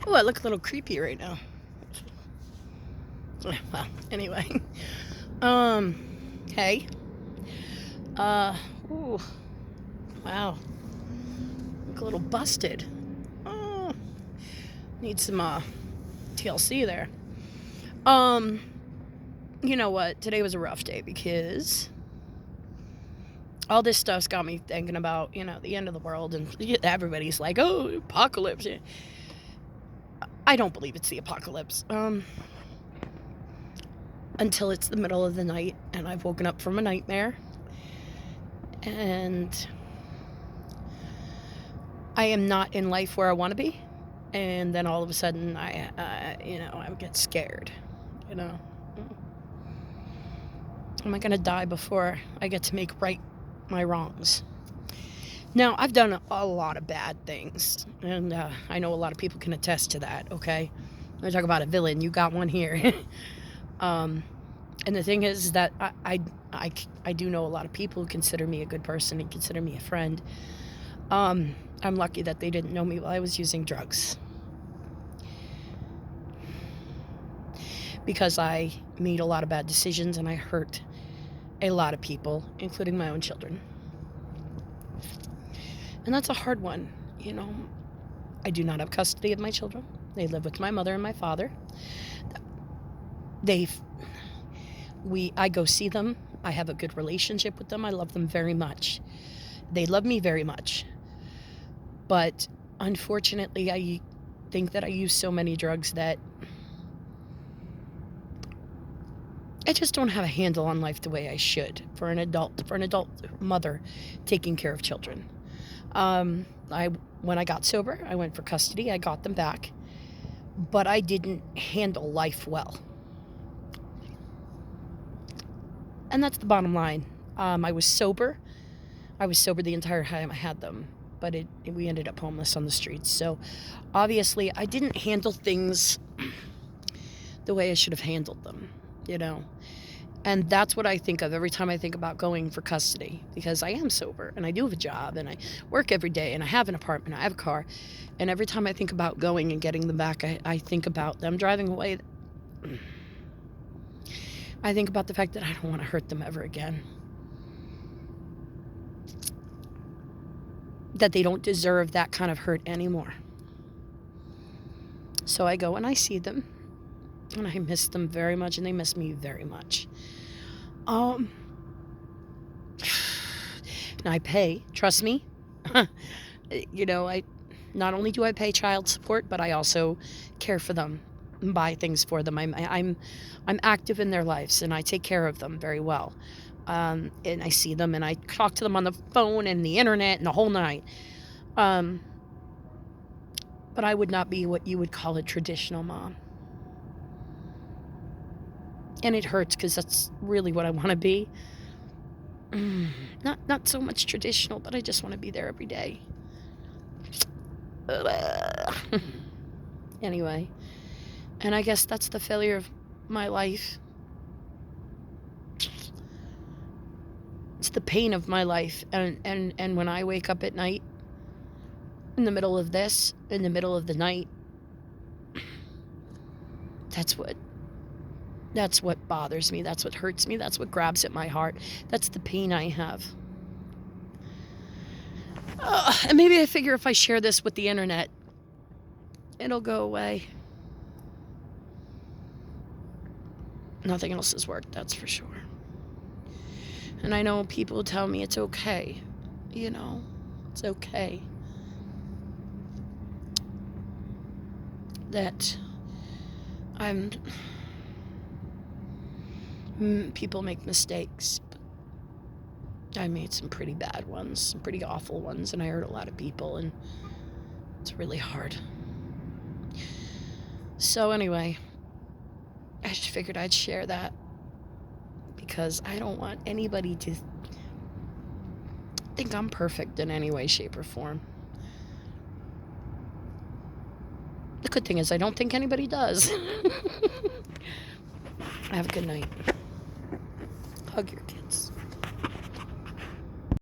Oh, I look a little creepy right now. Well, anyway. Hey. Uh, ooh, wow. Look a little busted. Oh, need some, TLC there. You know what? Today was a rough day because all this stuff's got me thinking about, the end of the world, and everybody's like, oh, apocalypse. I don't believe it's the apocalypse. Until it's the middle of the night and I've woken up from a nightmare and I am not in life where I want to be, and then all of a sudden I get scared. Am I going to die before I get to make right my wrongs? Now, I've done a lot of bad things, and I know a lot of people can attest to that, okay? When I talk about a villain, you got one here. And the thing is that I do know a lot of people who consider me a good person and consider me a friend. I'm lucky that they didn't know me while I was using drugs, because I made a lot of bad decisions and I hurt a lot of people, including my own children. And that's a hard one, I do not have custody of my children. They live with my mother and my father. I go see them. I have a good relationship with them. I love them very much. They love me very much. But unfortunately, I think that I use so many drugs that I just don't have a handle on life the way I should for an adult mother taking care of children. When I got sober, I went for custody. I got them back, but I didn't handle life well. And that's the bottom line. I was sober. I was sober the entire time I had them, but we ended up homeless on the streets. So obviously I didn't handle things the way I should have handled them, And that's what I think of every time I think about going for custody, because I am sober and I do have a job and I work every day and I have an apartment, I have a car. And every time I think about going and getting them back, I think about them driving away. I think about the fact that I don't want to hurt them ever again. That they don't deserve that kind of hurt anymore. So I go and I see them. And I miss them very much, and they miss me very much. And I pay, trust me. I not only do I pay child support, but I also care for them and buy things for them. I'm active in their lives, and I take care of them very well. And I see them, and I talk to them on the phone and the internet and the whole night. But I would not be what you would call a traditional mom. And it hurts because that's really what I want to be. Not so much traditional, but I just want to be there every day. Anyway, and I guess that's the failure of my life. It's the pain of my life. And when I wake up at night, in the middle of the night, that's what bothers me. That's what hurts me. That's what grabs at my heart. That's the pain I have. And maybe I figure if I share this with the internet, it'll go away. Nothing else has worked, that's for sure. And I know people tell me it's okay. It's okay. That people make mistakes. I made some pretty bad ones, some pretty awful ones, and I hurt a lot of people, and it's really hard. So anyway, I just figured I'd share that because I don't want anybody to think I'm perfect in any way, shape, or form. The good thing is I don't think anybody does. Have a good night. Hug your kid.